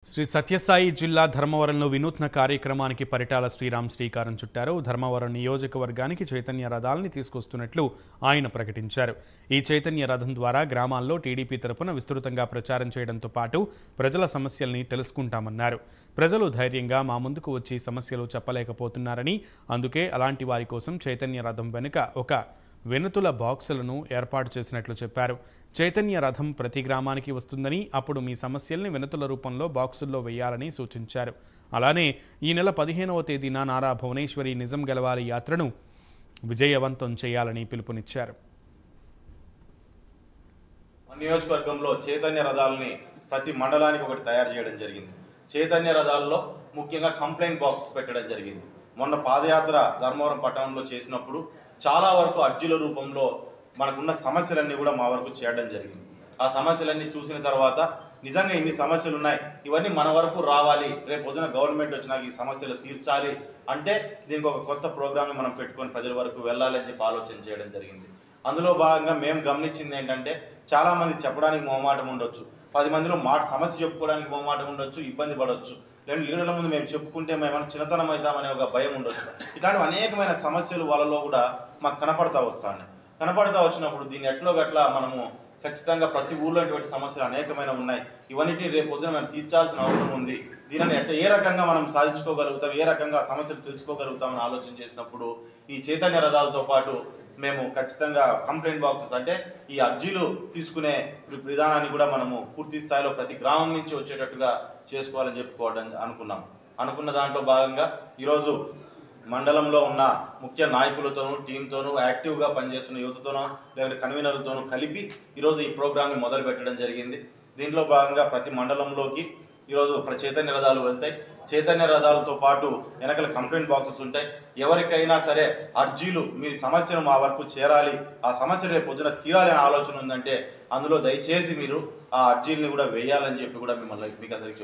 శ్రీ సత్యసాయి జిల్లా ధర్మవరంలో వినూత్న కార్యక్రమానికి పరిటాల శ్రీరామ్ శ్రీకారం చుట్టారు. ధర్మవరం నియోజకవర్గానికి చైతన్య రథాలని తీసుకొస్తున్నట్లు ఆయన ప్రకటించారు. ఈ చైతన్య రథం ద్వారా గ్రామాల్లో టీడీపీ తరపున విస్తృతంగా ప్రచారం చేయడంతో పాటు ప్రజల సమస్యల్ని తెలుసుకుంటామన్నారు. ప్రజలు ధైర్యంగా మా ముందుకు వచ్చి సమస్యలు చెప్పలేకపోతున్నారని, అందుకే అలాంటి వారి కోసం చైతన్య రథం వెనుక ఒక వినతుల బాక్సులను ఏర్పాటు చేసినట్లు చెప్పారు. చైతన్య రథం ప్రతి గ్రామానికి వస్తుందని, అప్పుడు మీ సమస్యల్ని వినతుల రూపంలో బాక్సుల్లో వేయాలని సూచించారు. అలానే ఈ నెల 15వ తేదీన నారా భువనేశ్వరి నిజం గెలవాలి యాత్రను విజయవంతం చేయాలని పిలుపునిచ్చారు. నియోజకవర్గంలో చైతన్య రథాలని ప్రతి మండలానికి ఒకటి తయారు చేయడం జరిగింది. చైతన్య రథాల్లో ముఖ్యంగా కంప్లైంట్ బాక్స్ పెట్టడం జరిగింది. మొన్న పాదయాత్ర ధర్మవరం పట్టణంలో చేసినప్పుడు చాలా వరకు అర్జీల రూపంలో మనకున్న సమస్యలన్నీ కూడా మా వరకు చేయడం జరిగింది. ఆ సమస్యలన్నీ చూసిన తర్వాత నిజంగా ఇన్ని సమస్యలు ఉన్నాయి, ఇవన్నీ మన వరకు రావాలి, రేపు పొద్దున గవర్నమెంట్ వచ్చినాక ఈ సమస్యలు తీర్చాలి అంటే దీనికి ఒక కొత్త ప్రోగ్రామ్ని మనం పెట్టుకొని ప్రజల వరకు వెళ్ళాలి అని చెప్పి ఆలోచన చేయడం జరిగింది. అందులో భాగంగా మేము గమనించింది ఏంటంటే, చాలామంది చెప్పడానికి మొహమాటం ఉండొచ్చు, 10 మందిలో సమస్య చెప్పుకోవడానికి మొహమాటం ఉండొచ్చు, ఇబ్బంది పడవచ్చు, లేదా లీడర్ల ముందు మేము చెప్పుకుంటే మేమైనా చిన్నతనం అవుతామనే ఒక భయం ఉండొచ్చు. ఇలాంటి అనేకమైన సమస్యలు వాళ్ళలో కూడా మాకు కనపడతా వచ్చినప్పుడు దీన్ని ఎట్లో గట్లా మనము ఖచ్చితంగా ప్రతి ఊళ్ళో ఇటువంటి సమస్యలు అనేకమైన ఉన్నాయి, ఇవన్నిటిని రేపు పొద్దున మనం తీర్చాల్సిన అవసరం ఉంది. దీనిని ఏ రకంగా మనం సాధించుకోగలుగుతాం, ఏ రకంగా సమస్యలు తెలుసుకోగలుగుతామని ఆలోచన చేసినప్పుడు ఈ చైతన్య రథాలతో పాటు మేము ఖచ్చితంగా కంప్లైంట్ బాక్సెస్ అంటే ఈ అర్జీలు తీసుకునే విధానాన్ని కూడా మనము పూర్తి స్థాయిలో ప్రతి గ్రామం నుంచి వచ్చేటట్టుగా చేసుకోవాలని చెప్పుకోవడం అనుకున్న దాంట్లో భాగంగా ఈరోజు మండలంలో ఉన్న ముఖ్య నాయకులతోనూ టీంతోనూ యాక్టివ్గా పనిచేస్తున్న యువతతోనూ లేకపోతే కన్వీనర్లతోనూ కలిపి ఈరోజు ఈ ప్రోగ్రామ్ని మొదలు పెట్టడం జరిగింది. దీంట్లో భాగంగా ప్రతి మండలంలోకి ఈరోజు చైతన్య రథాలు వెళ్తాయి. చైతన్య రథాలతో పాటు వెనకల కంప్లైంట్ బాక్సెస్ ఉంటాయి. ఎవరికైనా సరే అర్జీలు మీ సమస్యను మా వరకు చేరాలి, ఆ సమస్య రేపు పొద్దున తీరాలి అనే ఆలోచన ఉందంటే అందులో దయచేసి మీరు ఆ అర్జీలని కూడా వేయాలని చెప్పి కూడా మిమ్మల్ని మీకు అందరికీ